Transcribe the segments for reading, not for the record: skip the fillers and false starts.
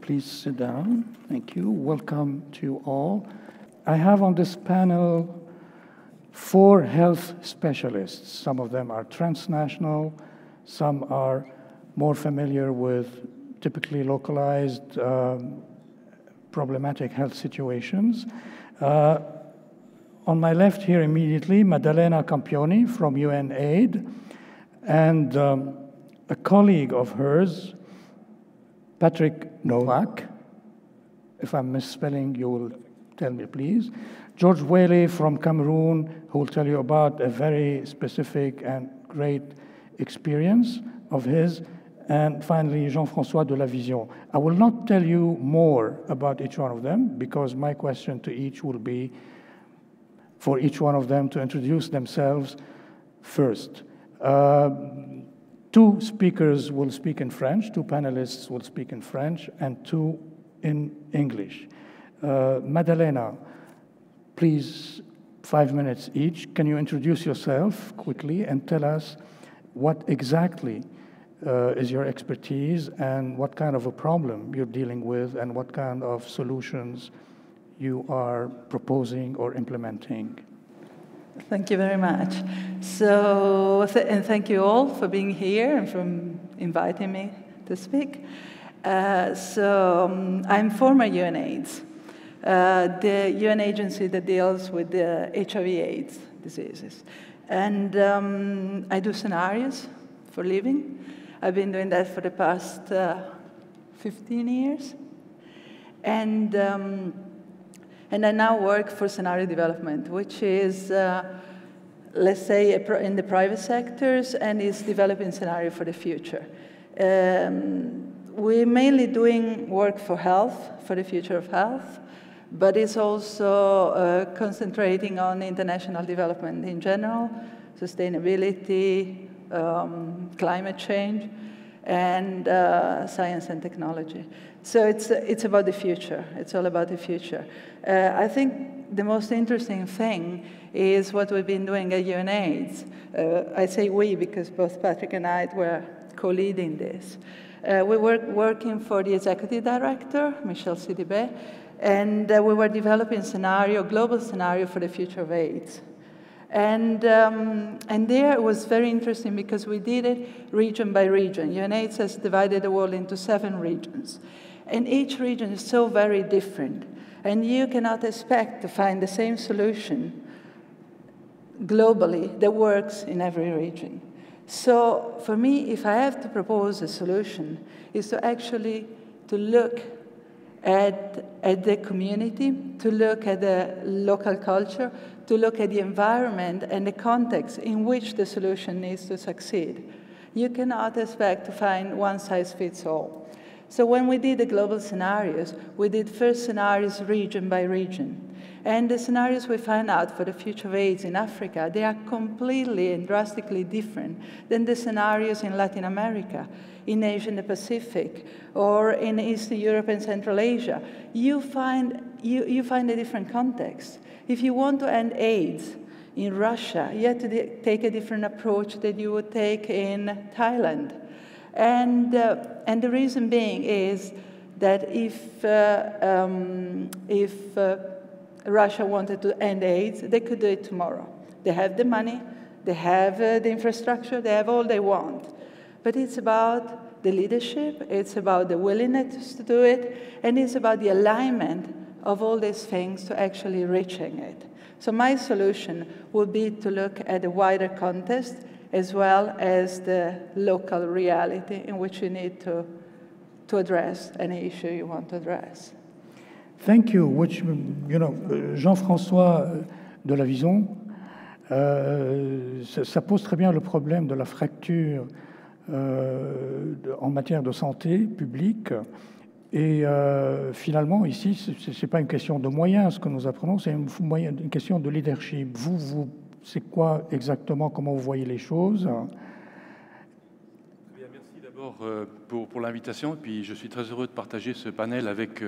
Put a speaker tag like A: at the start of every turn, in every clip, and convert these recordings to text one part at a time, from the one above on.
A: Please sit down. Thank you. Welcome to you all. I have on this panel 4 health specialists. Some of them are transnational, some are more familiar with typically localized problematic health situations. On my left here immediately, Maddalena Campioni from UNAID, and a colleague of hers, Patrick Noack. If I'm misspelling, you will tell me, please. George Bwelle from Cameroon, who will tell you about a very specific and great experience of his. And finally, Jean-François de Lavison. I will not tell you more about each one of them, because my question to each will be for each one of them to introduce themselves first. 2 speakers will speak in French, 2 panelists will speak in French, and 2 in English. Maddalena, please, 5 minutes each. Can you introduce yourself quickly and tell us what exactly is your expertise and what kind of a problem you're dealing with and what kind of solutions you are proposing or implementing?
B: Thank you very much. So, and thank you all for being here and for inviting me to speak. I'm former UNAIDS, the UN agency that deals with the HIV/AIDS diseases. And I do scenarios for a living. I've been doing that for the past 15 years. And I now work for scenario development, which is, let's say, in the private sectors, and is developing scenario for the future. We're mainly doing work for health, for the future of health, but it's also concentrating on international development in general, sustainability, climate change, and science and technology. So it's about the future. It's all about the future. I think the most interesting thing is what we've been doing at UNAIDS. I say we because both Patrick and I were co-leading this. We were working for the executive director, Michel Sidibé, and we were developing global scenario for the future of AIDS. And there it was very interesting because we did it region by region. UNAIDS has divided the world into 7 regions. And each region is so very different. And you cannot expect to find the same solution globally that works in every region. So for me, if I have to propose a solution, is to actually to look at the community, to look at the local culture, to look at the environment and the context in which the solution needs to succeed. You cannot expect to find one size fits all. So when we did the global scenarios, we did first scenarios region by region. And the scenarios we find out for the future of AIDS in Africa, they are completely and drastically different than the scenarios in Latin America, in Asia and the Pacific, or in Eastern Europe and Central Asia. You find a different context. If you want to end AIDS in Russia, you have to take a different approach that you would take in Thailand. And the reason being is that if Russia wanted to end AIDS, they could do it tomorrow. They have the money, they have the infrastructure, they have all they want. But it's about the leadership, it's about the willingness to do it, and it's about the alignment of all these things to actually reaching it. So my solution would be to look at the wider context as well as the local reality in which you need to address any issue you want to address.
A: Thank you. Which, Jean-François de Lavison, ça pose très bien le problème de la fracture en matière de santé publique. Et finalement, ici, ce n'est pas une question de moyens, ce que nous apprenons, c'est une question de leadership. C'est quoi exactement, comment vous voyez les choses?
C: Bien, merci d'abord pour l'invitation. Et puis, je suis très heureux de partager ce panel avec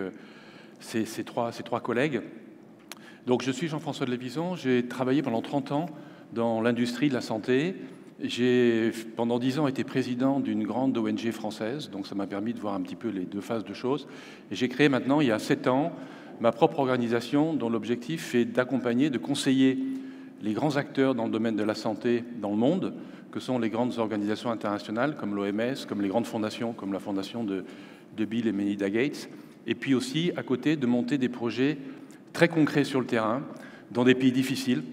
C: ces trois collègues. Donc, je suis Jean-François de Lavison. J'ai travaillé pendant 30 ans dans l'industrie de la santé J'ai, pendant 10 ans, été président d'une grande ONG française, donc ça m'a permis de voir un petit peu les deux phases de choses. Et j'ai créé maintenant, il y a 7 ans, ma propre organisation dont l'objectif est d'accompagner, de conseiller les grands acteurs dans le domaine de la santé dans le monde, que sont les grandes organisations internationales comme l'OMS, comme les grandes fondations, comme la fondation de Bill et Melinda Gates, et puis aussi, à côté, de monter des projets très concrets sur le terrain, dans des pays difficiles.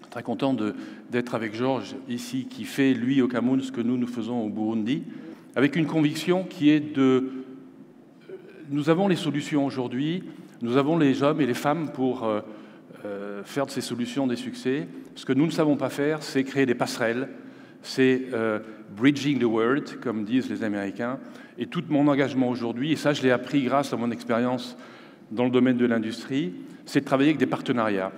C: Très content d'être avec Georges ici, qui fait, lui, au Cameroun, ce que nous faisons au Burundi, avec une conviction qui est de... Nous avons les solutions aujourd'hui, nous avons les hommes et les femmes pour faire de ces solutions des succès. Ce que nous ne savons pas faire, c'est créer des passerelles, c'est bridging the world, comme disent les Américains. Et tout mon engagement aujourd'hui, et ça je l'ai appris grâce à mon expérience dans le domaine de l'industrie, c'est de travailler avec des partenariats.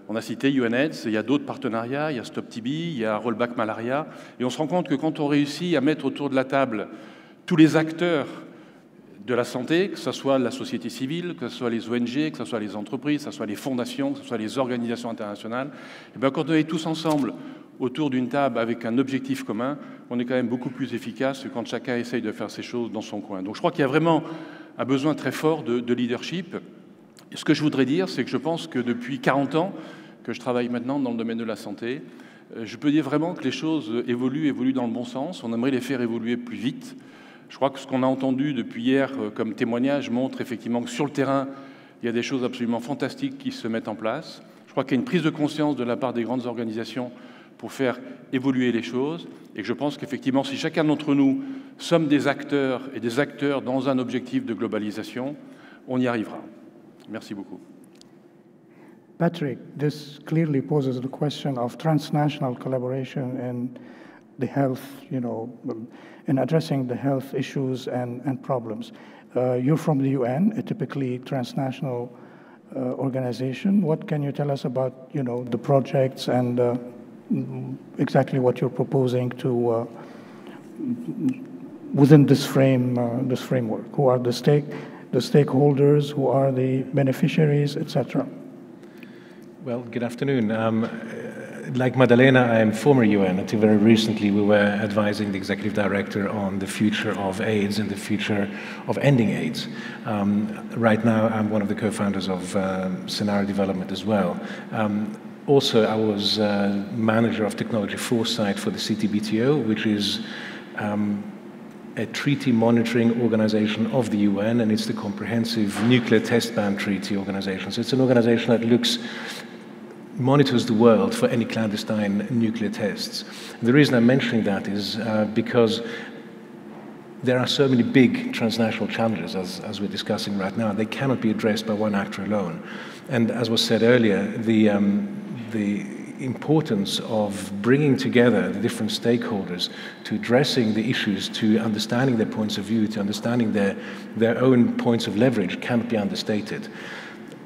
C: On a cité UNAIDS, il y a d'autres partenariats, il y a Stop TB, il y a Rollback Malaria, et on se rend compte que quand on réussit à mettre autour de la table tous les acteurs de la santé, que ce soit la société civile, que ce soit les ONG, que ce soit les entreprises, que ce soit les fondations, que ce soit les organisations internationales, et bien quand on est tous ensemble autour d'une table avec un objectif commun, on est quand même beaucoup plus efficace que quand chacun essaye de faire ses choses dans son coin. Donc je crois qu'il y a vraiment un besoin très fort de leadership. Et ce que je voudrais dire, c'est que je pense que depuis 40 ans que je travaille maintenant dans le domaine de la santé, je peux dire vraiment que les choses évoluent dans le bon sens. On aimerait les faire évoluer plus vite. Je crois que ce qu'on a entendu depuis hier comme témoignage montre effectivement que sur le terrain, il y a des choses absolument fantastiques qui se mettent en place. Je crois qu'il y a une prise de conscience de la part des grandes organisations pour faire évoluer les choses. Et que je pense qu'effectivement, si chacun d'entre nous sommes des acteurs et des acteurs dans un objectif de globalisation, on y arrivera. Merci beaucoup.
A: Patrick, this clearly poses the question of transnational collaboration in the health, in addressing the health issues and problems. You're from the UN, a typically transnational organization. What can you tell us about, the projects and exactly what you're proposing to within this framework? Who are the stakeholders, who are the beneficiaries, etc.?
D: Well, good afternoon. Like Maddalena, I am former UN. Until very recently, we were advising the executive director on the future of AIDS and the future of ending AIDS. Right now, I'm one of the co-founders of Scenario Development as well. Also, I was manager of technology foresight for the CTBTO, which is a treaty monitoring organization of the UN, and it's the comprehensive nuclear test ban treaty organization. So it's an organization that monitors the world for any clandestine nuclear tests. And the reason I'm mentioning that is because there are so many big transnational challenges, as we're discussing right now. They cannot be addressed by one actor alone. And as was said earlier, the importance of bringing together the different stakeholders to addressing the issues, to understanding their points of view, to understanding their own points of leverage cannot be understated.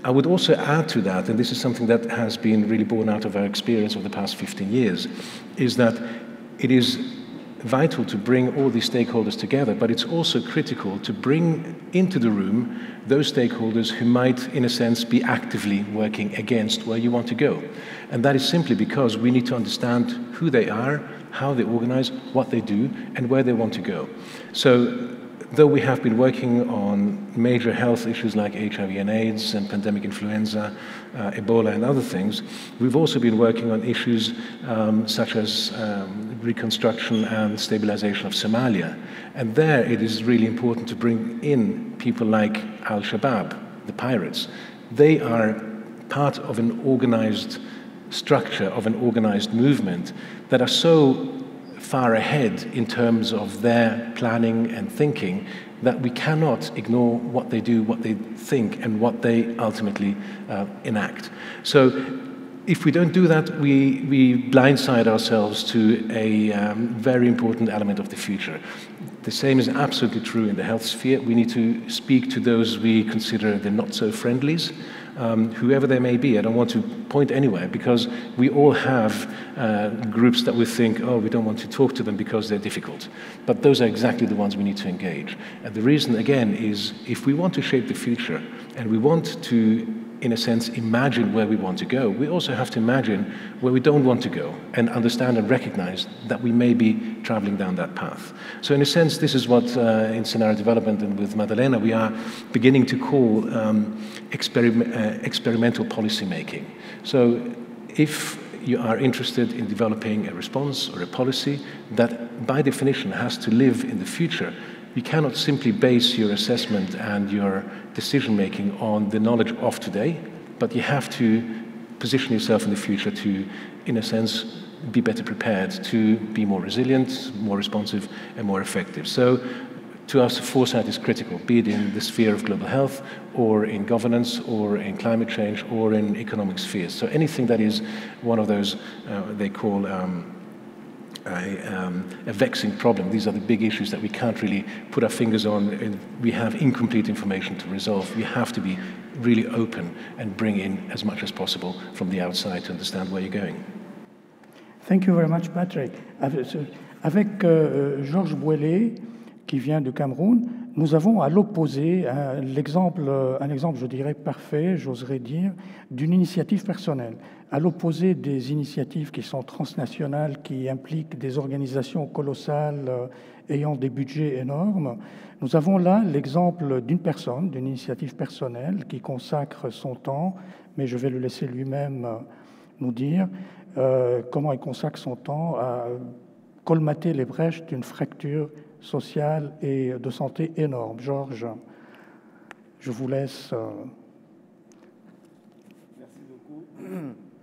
D: I would also add to that, and this is something that has been really born out of our experience over the past 15 years, is that it is vital to bring all these stakeholders together, but it's also critical to bring into the room those stakeholders who might, in a sense, be actively working against where you want to go. And that is simply because we need to understand who they are, how they organize, what they do, and where they want to go. So, though we have been working on major health issues like HIV and AIDS and pandemic influenza, Ebola and other things, we've also been working on issues such as reconstruction and stabilization of Somalia. And there it is really important to bring in people like Al-Shabaab, the pirates. They are part of an organized structure, of an organized movement that are so far ahead in terms of their planning and thinking that we cannot ignore what they do, what they think, and what they ultimately enact. So if we don't do that, we blindside ourselves to a very important element of the future. The same is absolutely true in the health sphere. We need to speak to those we consider the not-so-friendlies, whoever they may be. I don't want to point anywhere, because we all have groups that we think, oh, we don't want to talk to them because they're difficult. But those are exactly the ones we need to engage. And the reason, again, is if we want to shape the future and we want to in a sense, imagine where we want to go, we also have to imagine where we don't want to go and understand and recognize that we may be traveling down that path. So in a sense, this is what in scenario development and with Maddalena, we are beginning to call experimental policy making. So if you are interested in developing a response or a policy that by definition has to live in the future, you cannot simply base your assessment and your decision-making on the knowledge of today, but you have to position yourself in the future to, in a sense, be better prepared, to be more resilient, more responsive, and more effective. So to us, foresight is critical, be it in the sphere of global health, or in governance, or in climate change, or in economic spheres. So anything that is one of those they call a vexing problem. These are the big issues that we can't really put our fingers on. We have incomplete information to resolve. We have to be really open and bring in as much as possible from the outside to understand where you're going.
A: Thank you very much, Patrick. Avec Georges Bwelle, qui vient du Cameroun, nous avons à l'opposé un exemple, je dirais, parfait, j'oserais dire, d'une initiative personnelle. À l'opposé des initiatives qui sont transnationales, qui impliquent des organisations colossales ayant des budgets énormes, nous avons là l'exemple d'une personne, d'une initiative personnelle qui consacre son temps, mais je vais le laisser lui-même nous dire comment il consacre son temps à colmater les brèches d'une fracture sociale et de santé énorme. Georges, je vous laisse.
E: Merci beaucoup.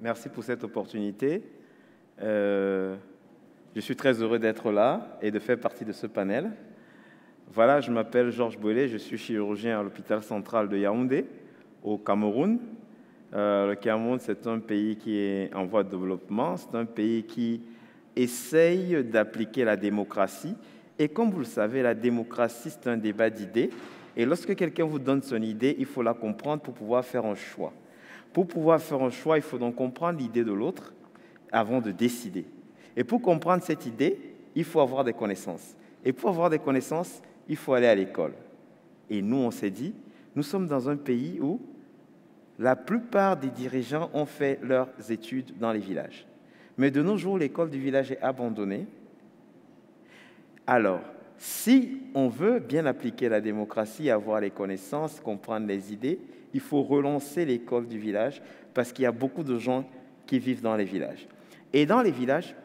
E: Merci pour cette opportunité. Je suis très heureux d'être là et de faire partie de ce panel. Voilà, je m'appelle Georges Bwelle, je suis chirurgien à l'hôpital central de Yaoundé, au Cameroun. Le Cameroun, c'est un pays qui est en voie de développement, c'est un pays qui essaye d'appliquer la démocratie. Et comme vous le savez, la démocratie, c'est un débat d'idées. Et lorsque quelqu'un vous donne son idée, il faut la comprendre pour pouvoir faire un choix. Pour pouvoir faire un choix, il faut donc comprendre l'idée de l'autre avant de décider. Et pour comprendre cette idée, il faut avoir des connaissances. Et pour avoir des connaissances, il faut aller à l'école. Et nous, on s'est dit, nous sommes dans un pays où la plupart des dirigeants ont fait leurs études dans les villages. Mais de nos jours, l'école du village est abandonnée. Alors, si on veut bien appliquer la démocratie, avoir les connaissances, comprendre les idées, il faut relancer l'école du village parce qu'il y a beaucoup de gens qui vivent dans les villages. Et dans les villages,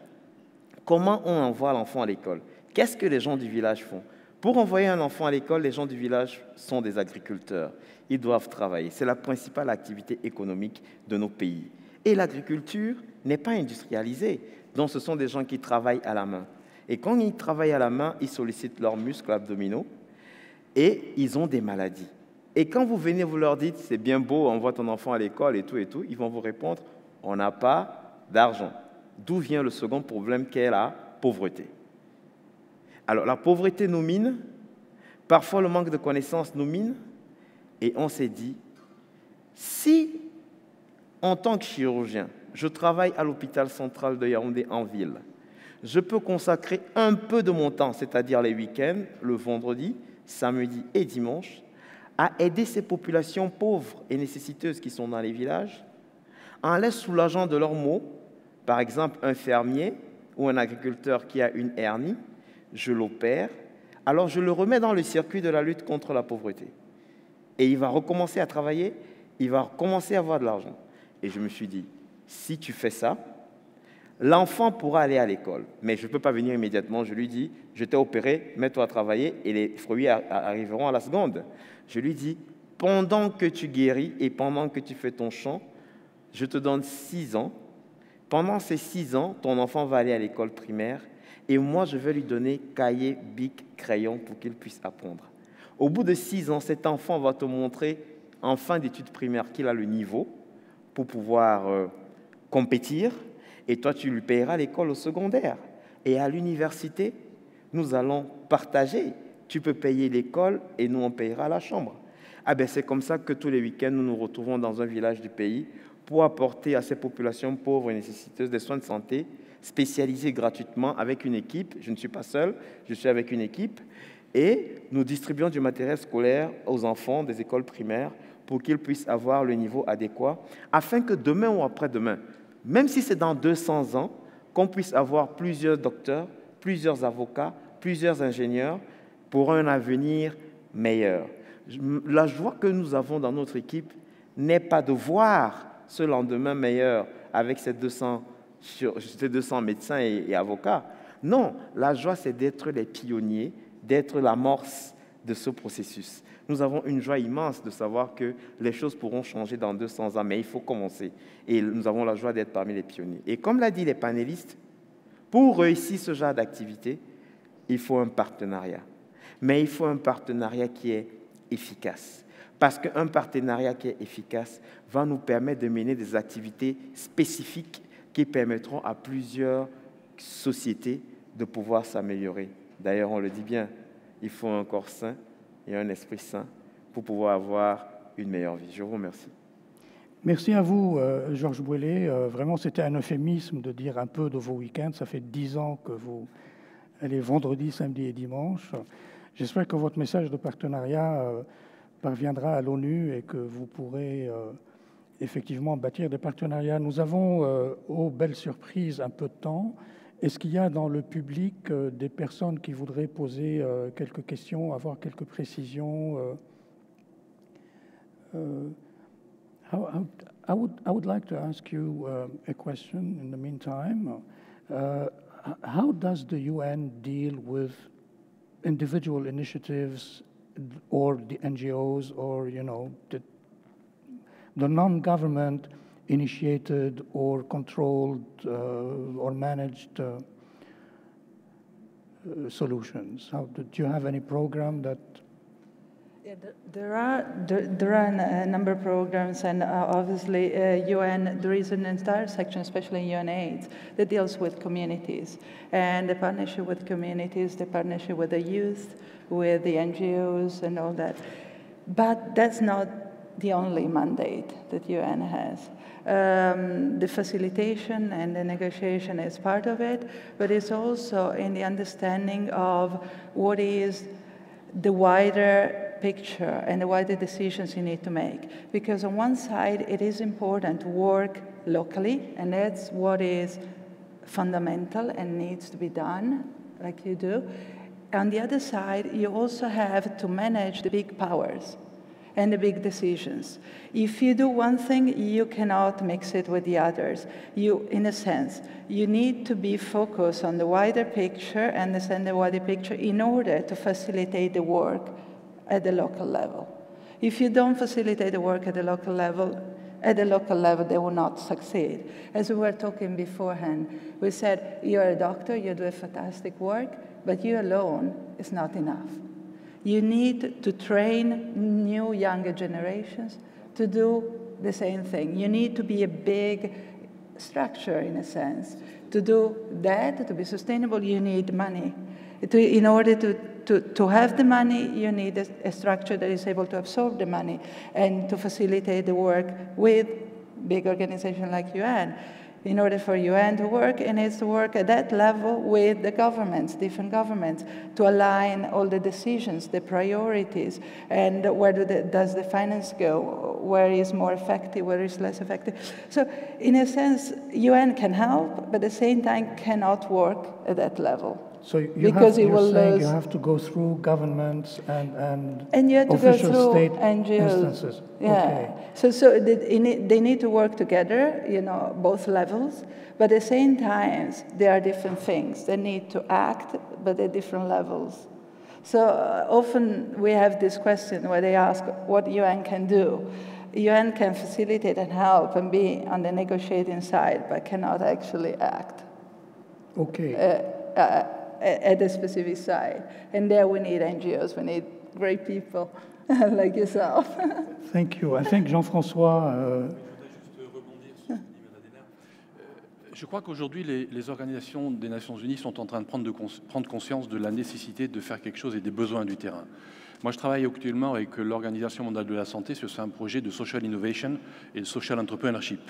E: comment on envoie l'enfant à l'école? Qu'est-ce que les gens du village font? Pour envoyer un enfant à l'école, les gens du village sont des agriculteurs. Ils doivent travailler. C'est la principale activité économique de nos pays. Et l'agriculture n'est pas industrialisée. Donc, ce sont des gens qui travaillent à la main. Et quand ils travaillent à la main, ils sollicitent leurs muscles abdominaux et ils ont des maladies. Et quand vous venez, vous leur dites, c'est bien beau, envoie ton enfant à l'école et tout, ils vont vous répondre, on n'a pas d'argent. D'où vient le second problème qu'est la pauvreté. Alors, la pauvreté nous mine, parfois le manque de connaissances nous mine, et on s'est dit, si, en tant que chirurgien, je travaille à l'hôpital central de Yaoundé en ville, je peux consacrer un peu de mon temps, c'est-à-dire les week-ends, le vendredi, samedi et dimanche, à aider ces populations pauvres et nécessiteuses qui sont dans les villages, en les soulageant de leurs maux. Par exemple, un fermier ou un agriculteur qui a une hernie, je l'opère, alors je le remets dans le circuit de la lutte contre la pauvreté. Et il va recommencer à travailler, il va recommencer à avoir de l'argent. Et je me suis dit, si tu fais ça, l'enfant pourra aller à l'école. Mais je ne peux pas venir immédiatement. Je lui dis, je t'ai opéré, mets-toi à travailler et les fruits arriveront à la seconde. Je lui dis, pendant que tu guéris et pendant que tu fais ton champ, je te donne 6 ans. Pendant ces 6 ans, ton enfant va aller à l'école primaire et moi, je vais lui donner cahier, bic, crayon pour qu'il puisse apprendre. Au bout de 6 ans, cet enfant va te montrer, en fin d'études primaires, qu'il a le niveau pour pouvoir compétir. Et toi, tu lui payeras l'école au secondaire. Et à l'université, nous allons partager. Tu peux payer l'école et nous, on payera la chambre. Ah ben, c'est comme ça que tous les week-ends, nous nous retrouvons dans un village du pays pour apporter à ces populations pauvres et nécessiteuses des soins de santé spécialisés gratuitement avec une équipe. Je ne suis pas seul, je suis avec une équipe. Et nous distribuons du matériel scolaire aux enfants des écoles primaires pour qu'ils puissent avoir le niveau adéquat, afin que demain ou après-demain, même si c'est dans 200 ans, qu'on puisse avoir plusieurs docteurs, plusieurs avocats, plusieurs ingénieurs pour un avenir meilleur. La joie que nous avons dans notre équipe n'est pas de voir ce lendemain meilleur avec ces 200 médecins et avocats. Non, la joie, c'est d'être les pionniers, d'être l'amorce de ce processus. Nous avons une joie immense de savoir que les choses pourront changer dans 200 ans, mais il faut commencer. Et nous avons la joie d'être parmi les pionniers. Et comme l'a dit les panélistes, pour réussir ce genre d'activité, il faut un partenariat. Mais il faut un partenariat qui est efficace. Parce qu'un partenariat qui est efficace va nous permettre de mener des activités spécifiques qui permettront à plusieurs sociétés de pouvoir s'améliorer. D'ailleurs, on le dit bien, il faut un corps sain et un esprit sain pour pouvoir avoir une meilleure vie. Je vous remercie.
A: Merci à vous, Georges Bwelle. Vraiment, c'était un euphémisme de dire un peu de vos week-ends. Ça fait 10 ans que vous allez vendredi, samedi et dimanche. J'espère que votre message de partenariat parviendra à l'ONU et que vous pourrez effectivement bâtir des partenariats. Nous avons, aux belles surprises, un peu de temps. Est-ce qu'il y a dans le public des personnes qui voudraient poser quelques questions, avoir quelques précisions? I would like to ask you a question in the meantime. How does the UN deal with individual initiatives or the NGOs or, you know, the non-government initiated or controlled or managed solutions? Do you have any program that?
B: Yeah, there are a number of programs, and obviously UN, there is an entire section, especially UNAIDS, that deals with communities, and the partnership with communities, the partnership with the youth, with the NGOs and all that. But that's not the only mandate that UN has. The facilitation and the negotiation is part of it, but it's also in the understanding of what is the wider picture and the wider decisions you need to make. Because on one side, it is important to work locally, and that's what is fundamental and needs to be done, like you do. On the other side, you also have to manage the big powers and the big decisions. If you do one thing, you cannot mix it with the others. You, in a sense, you need to be focused on the wider picture, understand the wider picture in order to facilitate the work at the local level. If you don't facilitate the work at the local level, they will not succeed. As we were talking beforehand, we said, you're a doctor, you do a fantastic work, but you alone is not enough. You need to train new, younger generations to do the same thing. You need to be a big structure, in a sense. To do that, to be sustainable, you need money. In order to have the money, you need a structure that is able to absorb the money and to facilitate the work with big organizations like UN. In order for UN to work, it needs to work at that level with the governments, different governments, to align all the decisions, the priorities, and where does the finance go, where is more effective, where is less effective. So in a sense, UN can help, but at the same time cannot work at that level.
A: So you have to go through governments and
B: you have to
A: official
B: go through
A: state
B: NGOs.
A: instances.
B: Yeah.
A: Okay.
B: So they need to work together, you know, both levels. But at the same time, there are different things. They need to act, but at different levels. So often we have this question where they ask what UN can do. UN can facilitate and help and be on the negotiating side, but cannot actually act.
A: Okay.
B: At a specific side. And there we need NGOs, we need great people like yourself.
A: Thank you. I think Jean-François...
C: Je crois qu'aujourd'hui, les organisations des Nations Unies sont en train de prendre conscience de la nécessité de faire quelque chose et des besoins du terrain. Moi, je travaille actuellement avec l'Organisation mondiale de la santé sur un projet de social innovation et de social entrepreneurship.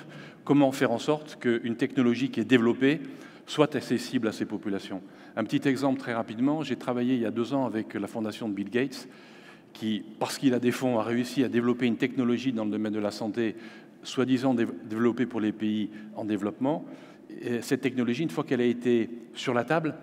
C: Comment faire en sorte qu'une technologie qui est développée soit accessible à ces populations. Un petit exemple très rapidement, j'ai travaillé il y a 2 ans avec la fondation de Bill Gates qui, parce qu'il a des fonds, a réussi à développer une technologie dans le domaine de la santé, soi-disant développée pour les pays en développement. Et cette technologie, une fois qu'elle a été sur la table,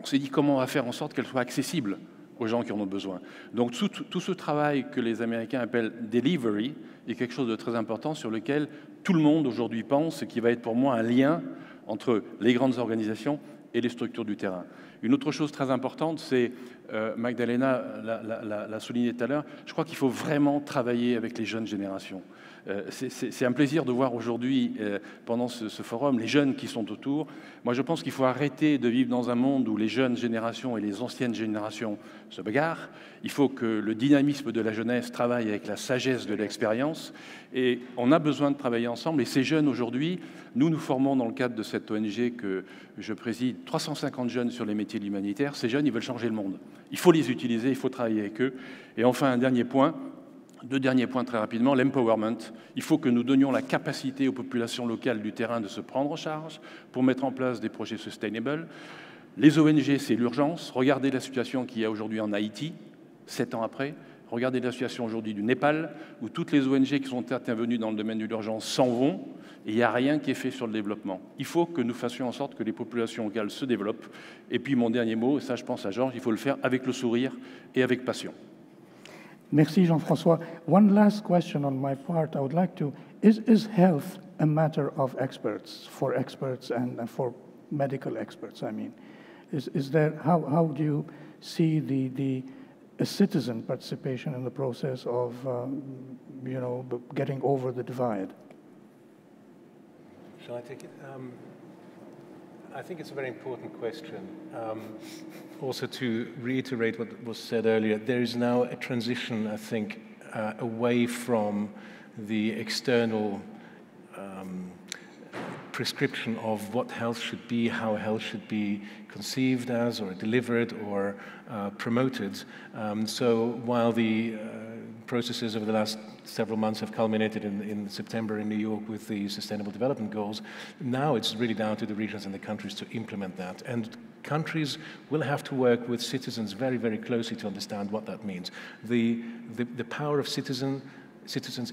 C: on s'est dit comment on va faire en sorte qu'elle soit accessible aux gens qui en ont besoin. Donc tout ce travail que les Américains appellent delivery est quelque chose de très important sur lequel tout le monde aujourd'hui pense et qui va être pour moi un lien entre les grandes organisations et les structures du terrain. Une autre chose très importante, c'est, Maddalena l'a souligné tout à l'heure, je crois qu'il faut vraiment travailler avec les jeunes générations. C'est un plaisir de voir aujourd'hui, pendant ce forum, les jeunes qui sont autour. Moi, je pense qu'il faut arrêter de vivre dans un monde où les jeunes générations et les anciennes générations se bagarrent. Il faut que le dynamisme de la jeunesse travaille avec la sagesse de l'expérience. Et on a besoin de travailler ensemble. Et ces jeunes, aujourd'hui, nous formons dans le cadre de cette ONG que je préside 350 jeunes sur les métiers de l'humanitaire. Ces jeunes, ils veulent changer le monde. Il faut les utiliser, il faut travailler avec eux. Et enfin, deux derniers points très rapidement, l'empowerment. Il faut que nous donnions la capacité aux populations locales du terrain de se prendre en charge pour mettre en place des projets sustainable. Les ONG, c'est l'urgence. Regardez la situation qu'il y a aujourd'hui en Haïti, 7 ans après. Regardez la situation aujourd'hui du Népal, où toutes les ONG qui sont intervenues dans le domaine de l'urgence s'en vont, et il n'y a rien qui est fait sur le développement. Il faut que nous fassions en sorte que les populations locales se développent. Et puis mon dernier mot, et ça je pense à Georges, il faut le faire avec le sourire et avec passion.
A: Merci Jean-François. One last question on my part. I would like to, is health a matter of experts and for medical experts, I mean? Is there, how do you see the citizen participation in the process of, getting over the divide?
D: Shall I take it? I think it's a very important question. Also, to reiterate what was said earlier, there is now a transition, I think, away from the external prescription of what health should be, how health should be conceived as or delivered or promoted. So while the processes over the last several months have culminated in September in New York with the Sustainable Development Goals, now it's really down to the regions and the countries to implement that. And countries will have to work with citizens very, very closely to understand what that means. The power of citizens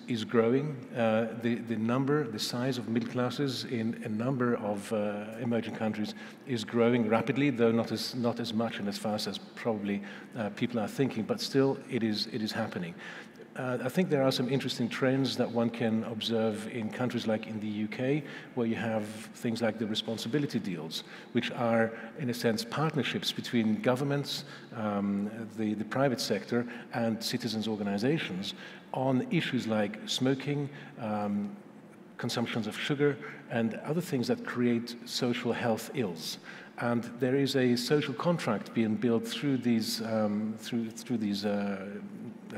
D: is growing. The size of middle classes in a number of emerging countries is growing rapidly, though not as much and as fast as probably people are thinking, but still it is happening. I think there are some interesting trends that one can observe in countries like in the UK, where you have things like the responsibility deals, which are, in a sense, partnerships between governments, the private sector, and citizens' organizations on issues like smoking, consumptions of sugar, and other things that create social health ills. And there is a social contract being built through these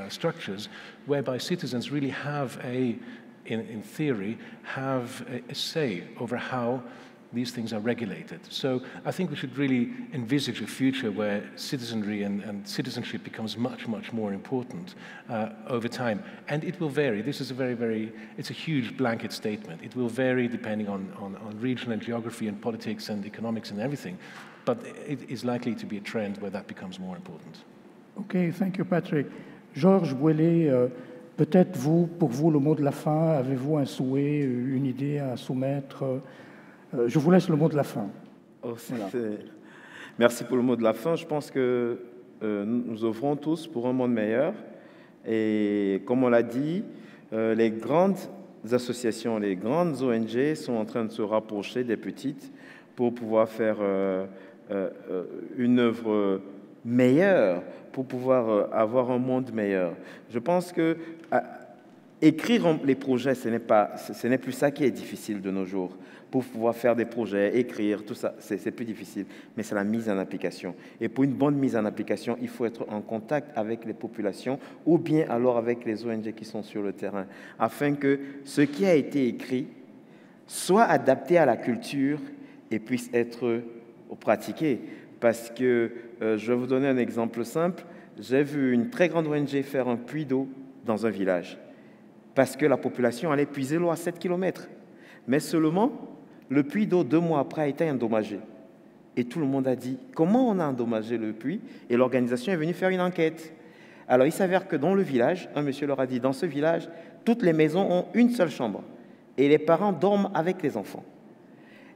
D: structures, whereby citizens really have in theory, have a say over how these things are regulated. So I think we should really envisage a future where citizenry and citizenship becomes much, much more important over time. And it will vary. This is it's a huge blanket statement. It will vary depending on region and geography and politics and economics and everything. But it is likely to be a trend where that becomes more important.
A: Okay, thank you, Patrick. Georges Bwelle, peut-être pour vous, le mot de la fin, avez-vous un souhait, une idée à soumettre? Je vous laisse le mot de la fin.
E: Voilà. Merci pour le mot de la fin. Je pense que nous œuvrons tous pour un monde meilleur. Et comme on l'a dit, les grandes associations, les grandes ONG sont en train de se rapprocher des petites pour pouvoir faire une œuvre meilleure, pour pouvoir avoir un monde meilleur. Je pense que écrire les projets, ce n'est plus ça qui est difficile de nos jours. Pour pouvoir faire des projets, écrire, tout ça, c'est plus difficile. Mais c'est la mise en application. Et pour une bonne mise en application, il faut être en contact avec les populations ou bien alors avec les ONG qui sont sur le terrain, afin que ce qui a été écrit soit adapté à la culture et puisse être pratiqué. Parce que, je vais vous donner un exemple simple. J'ai vu une très grande ONG faire un puits d'eau dans un village parce que la population allait puiser l'eau à 7 km. Mais seulement, le puits d'eau, 2 mois après, a été endommagé. Et tout le monde a dit, comment on a endommagé le puits? Et l'organisation est venue faire une enquête. Alors, il s'avère que dans le village, un monsieur leur a dit, dans ce village, toutes les maisons ont une seule chambre et les parents dorment avec les enfants.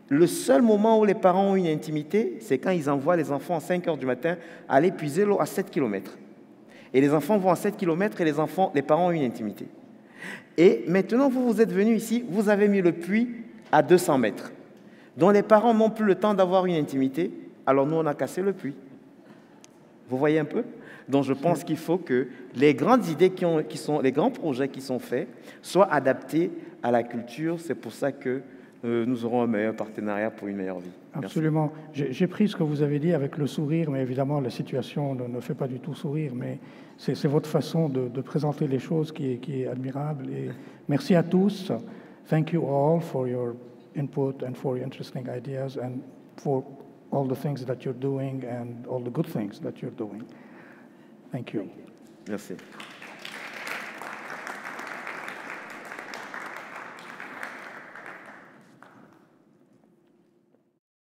E: Le seul moment où les parents ont une intimité, c'est quand ils envoient les enfants à 5 heures du matin aller puiser l'eau à 7 km. Et les enfants vont à 7 km et les parents ont une intimité. Et maintenant, vous êtes venus ici, vous avez mis le puits à 200 mètres, dont les parents n'ont plus le temps d'avoir une intimité, alors nous, on a cassé le puits. Vous voyez un peu? Donc, je pense qu'il faut que les grandes idées les grands projets qui sont faits soient adaptés à la culture. C'est pour ça que nous aurons un meilleur partenariat pour une meilleure vie.
A: Absolument. J'ai pris ce que vous avez dit avec le sourire, mais évidemment, la situation ne fait pas du tout sourire, mais c'est votre façon de présenter les choses qui est admirable. Et merci à tous. Thank you all for your input and for your interesting ideas and for all the things that you're doing and all the good things that you're doing. Thank you.
E: Merci.